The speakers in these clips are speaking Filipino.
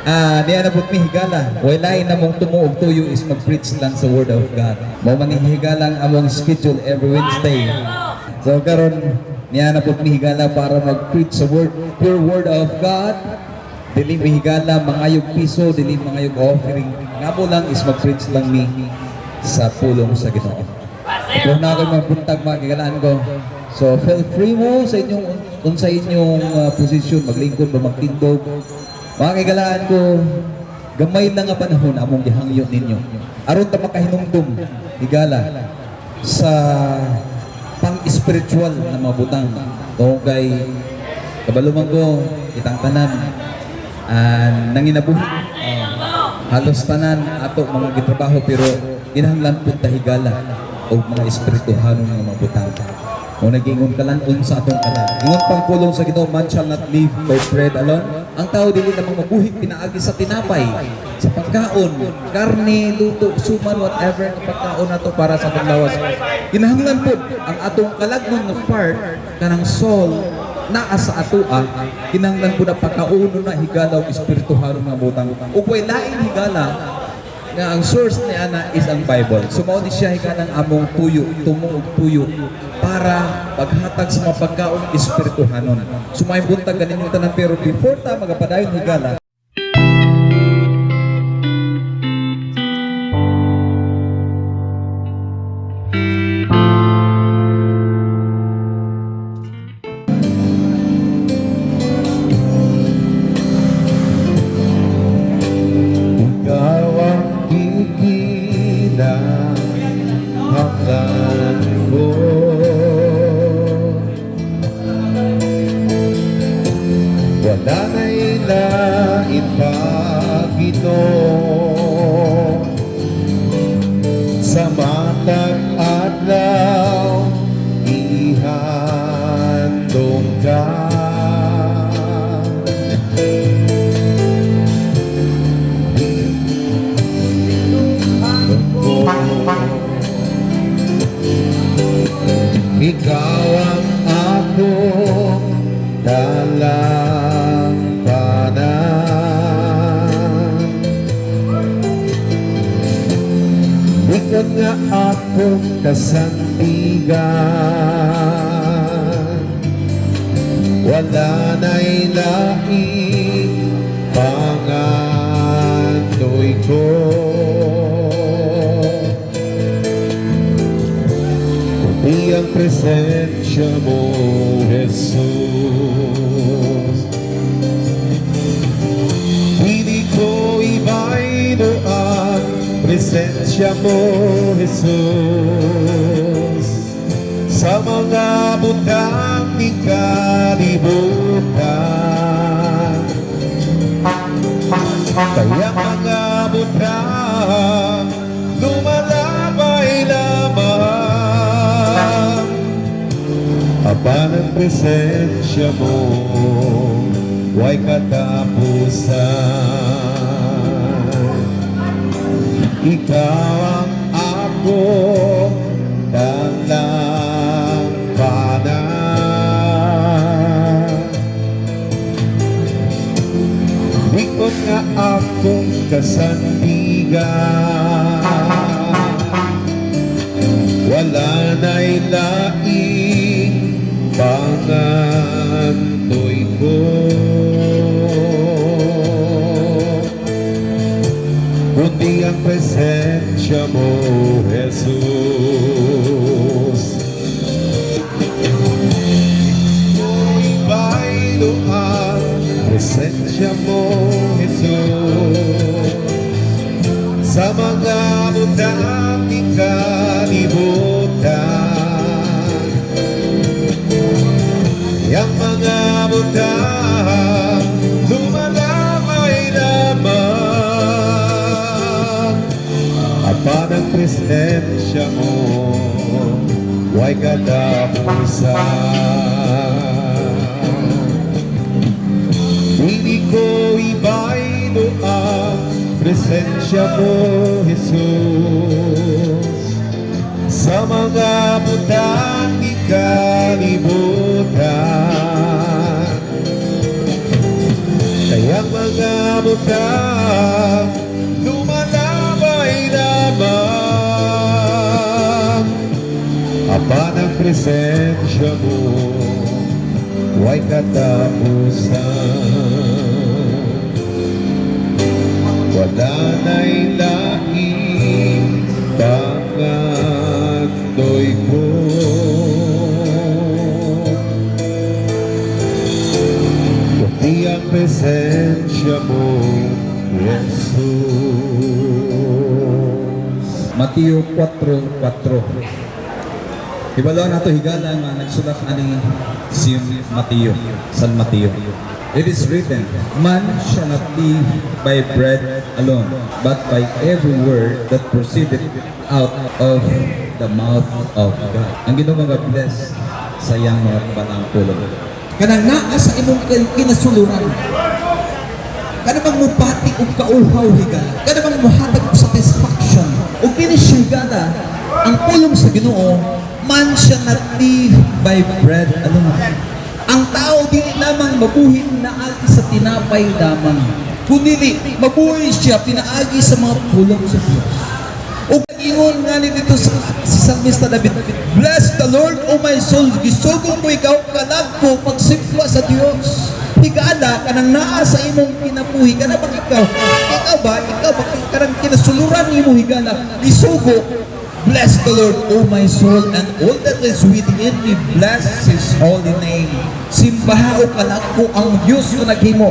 Niya na po mi higala. Walay na mong tumuog tuyo is mag-preach lang sa Word of God. Mo man higalang among schedule every Wednesday. So karon niya na po mi higala para mag-preach sa pure Word of God. Dili mi higala mangayog piso, dili mangayog offering. Ngamo lang is mag-preach lang mi sa pulong sa Ginoo. Kung na ako magbuntag magigalaan ko. So feel free mo sa inyong posisyon, maglingkod ba magtindog. Mga kaigalaan ko, gamay lang nga panahon among gihangyo ninyo. Aron ta makahinumdum, higala, sa pang-spiritual na mga butang. Ito kay kabaluman ko, itang tanan, nanginabuhi. Halos tanan ato mga gitrabaho pero ginahanglan po ta higala o mga espirituhanong mga butang. O nagingon kalan-on sa atong kalan. Ingon pang pulong sa Ginoo, man shall not live by bread alone. Ang tao dili namang mabuhi pinaagi sa tinapay, sa pagkaon, karne, luto, suman, whatever na pagkaon nato para sa atong lawas. Kinahanglan po ang atong kalagnon nga part kanang soul naa sa atoa, kinahanglan po na pagkauno na higala o espirituhanong nga butang. Ug way laing higala nga ang source ni ana is ang Bible. So mao di siya hikanang among puyo, tumuog puyo para paghatag sa mga pagkaon espirituhanon. Sumay buntag ganinyo tanan pero before ta magapadayon higala. Wala na'y lain pa, Ginoo, sa matag adlaw ihandom ka. Ikaw ang akong dalampanan, ikot nga akong kasandigan. Wala na'y laing pangandoy ko, kundi ang presensya mo, Jesus. Hindi ko ibaino ang presensya mo, Jesus, sa mga butang di kalibutan. Kaya mga butang lumalabay lamang apan ang presensya mo huwag katapusan. Ikaw ang akong dalampanan, ikot nga akong kasandigan. Wala na'y laing pangandoy ko, kundi ang presensya mo, Jesus. Ibaino ang presensya mo, Jesus, sa mga butang di kalibutan. Yang mga butang lumalabay lamang apan ang presensya mo huwag katapusan. Hindi ko ibaino ang presensya mo, Jesus, sa mga butang di kalibutan. Kaya ang mga butang lumalabay lamang. Apa ng presensya mo, huwag katapusan. Wala na'y laking pangandoy ko, kundi ang presensya mo, Jesus. Mateo 4:4. Ibalaw na ito higala nga nagsulat ani si Mateo, San Mateo. It is written, man shall not live by bread alone, but by every word that proceeded out of the mouth of God. Ang Ginoo nga bless sa iyang mga banang pulong. Kanang naa sa imong kinasuluran. Kanang mupati og kauhaw higala. Kanang muhatag og satisfaction. Ug kini siya higala, ang pulong sa Ginoo, man shall not live by bread alone. Ang tao di lamang mabuhi naagi sa tinapay lamang, kundi mabuhi siya pinaagi sa mga pulong sa Diyos. O ingon nga ni dito sa Salmista David, bless the Lord, O my soul, gisugong ko ikaw, kalag ko, pagsimba sa Diyos. Higala, kanang naa sa imong kinabuhi, kanang ikaw ba, kanang kinasuluran imo higala, isugo, bless the Lord, O my soul, and all that is within me, bless His holy name. Simbaha o kalag ko ang Diyos ko naghimo.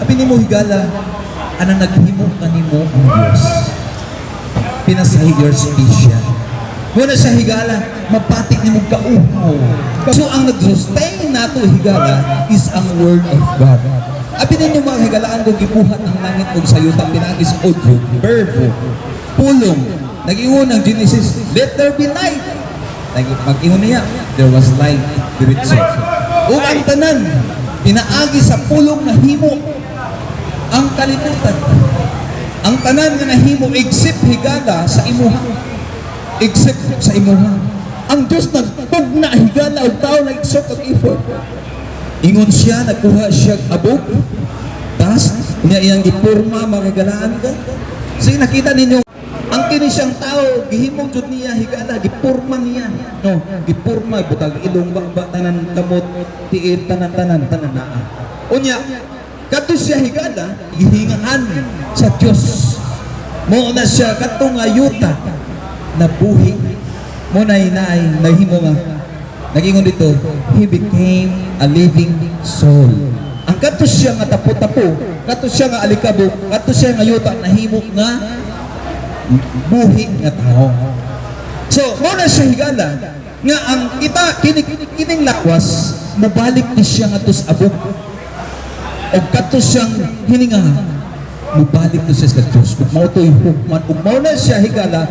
Abi nimo higala, anang naghimo kanimo ang Diyos. Pinasahig your special. Muna siya higala, mapatik ni mo kauhaw. So ang nag-sustain nato higala is ang Word of God. Abi ninyo mga higalaan kung gibuhat ang langit kung sayutan pinagis audio, verbo, pulong. Nag-ingon ng Genesis, let there be light. Mag-ingon niya, there was light, diretso. O ang tanan, pinaagi sa pulong na himo ang kalibutan. Ang tanan nga nahimo except higala sa imuha. Except sa imuha. Ang Diyos nagtugna higala og tao na iksok og effort. Ingon siya, nagkuha siya abog. Tas, niya iyang gipurma, makagalaan ka. Sige, nakita ninyo, ang kini siyang tao, gihimong jud niya higala, gipurma niya. No, gipurma, butag ilong, bakba, tanan, kamot, tiil, tanan naa. Unya, kato siya higala, gihingaan sa Diyos. Mo na siya katong ayuta na buhi. Mo na inaay, nahimo nga. Nagingon dito, he became a living soul. Ang kato siya nga tapo-tapo, kato siya nga alikabok, kato siya nga ayuta, nahimo nga buhi nga tao. So, mo na siya higala, nga ang kining lakwas, mabalik ni siya nga tos abok. O kato siyang hininga, mubalik to siya sa Diyos. Kung mao to'y hukman, kung mao na siya higala,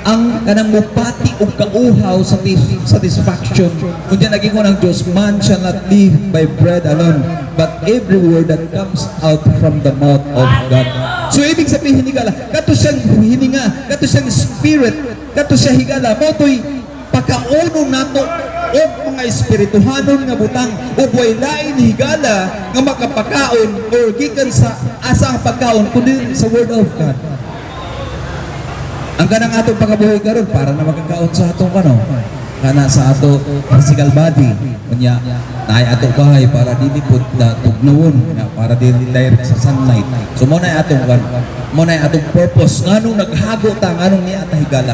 ang kanang mupati o kauhaw sa satisfaction. Kung diyan naging ng Diyos, man shall not live by bread alone, but every word that comes out from the mouth of God. So, ibig sabihin higala, kato siyang hininga, kato siyang spirit, kato siya higala, mao to'y pagkauno nato o mga espirituhanon nga butang o buhay lain higala nga makapakaon or gikan sa asa ang pagkaon kundi sa Word of God. Ang kanang atong pagkabuhay karon para na makakaon sa atong kana sa ato physical body unya naay ato bahay para dili pud na tugnawon para dili direct sa sunlight. So mo na atong mo na atong purpose nganong naghago ta nganong niya ta higala.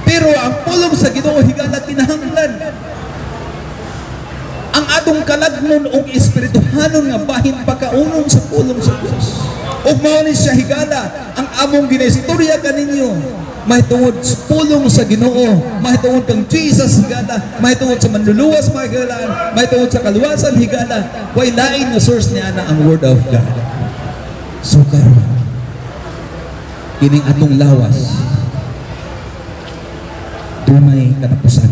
Pero ang pulong sa Ginoo higala kinahanglan. Ang atong kalagnon o espirituhanon nga bahin pagkaunon sa pulong sa Diyos. O mao ni siya higala ang among ginaistorya kaninyo. Mahitungod sa pulong sa Ginoo, mahitungod kang Jesus higala, mahitungod sa manluluwas mga higalaan, mahitungod sa kaluwasan higala. Way lain nga source niya na ang Word of God. So karon kining atong lawas tunay katapusan.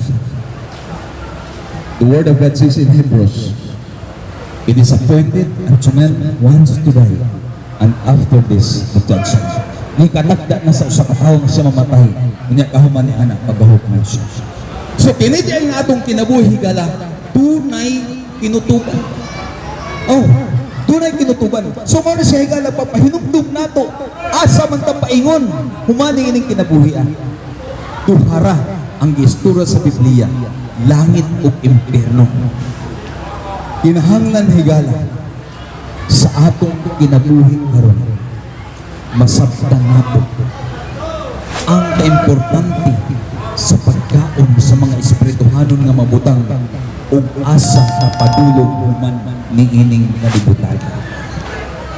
The Word of God says in Hebrews, it is appointed unto men once to die, and after this, the judgment. May kanakda na sa usa ka tawo nga siya mamatay, unya kahuman ni anak pagahukman siya. So kini di ang atong kinabuhi higala, tunay kinutuban. Oh, Dunay kinutuban. So mo na siya higala papahinumdum nato. Asa man ta paingon. Humani ining kinabuhian. Tuhara ang gistura sa Biblia. Langit ug impierno. Kinahanglan higala sa atong kinabuhi karon. Masabtan nato ang kaimportante sa pagkaon sa mga espirituhanon nga mabutang ug asa na padulog human ni ining kalibutan.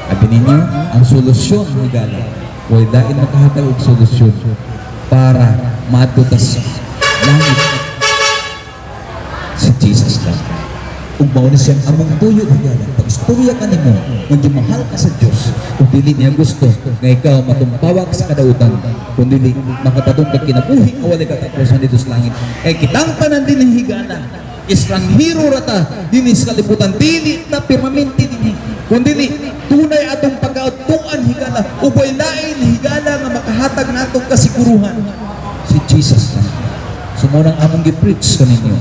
Abi ninyo, ang solusyon higala way dain makahatag og solusyon para maadto ta sa langit si Jesus lang. Ug mao ni siyang among tuyo higala. Pag istorya ka nimo, nga mahal ka sa Dios, ug dili niya gusto nga ikaw matumpawag sa kadautan, kun dili makatatong ka kinabuhi nga wala katapusan dito sa langit. Kay kitang tanan din higala. Estranghero rata dinhi sa kalibutan, dili ta permanente dinhi. Kun dili tunay atong pagkaadtuan higala ug way lain higala nga makahatag nato kasiguruhan si Jesus lang. Sumunang among gi-preach kaninyo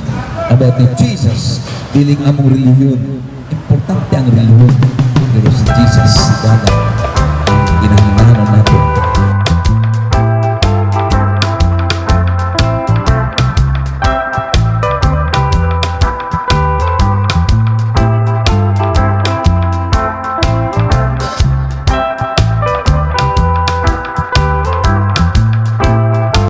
about ni Jesus, diling among relihiyon. Importante ang relihiyon, pero si Jesus, higala, ginahanglan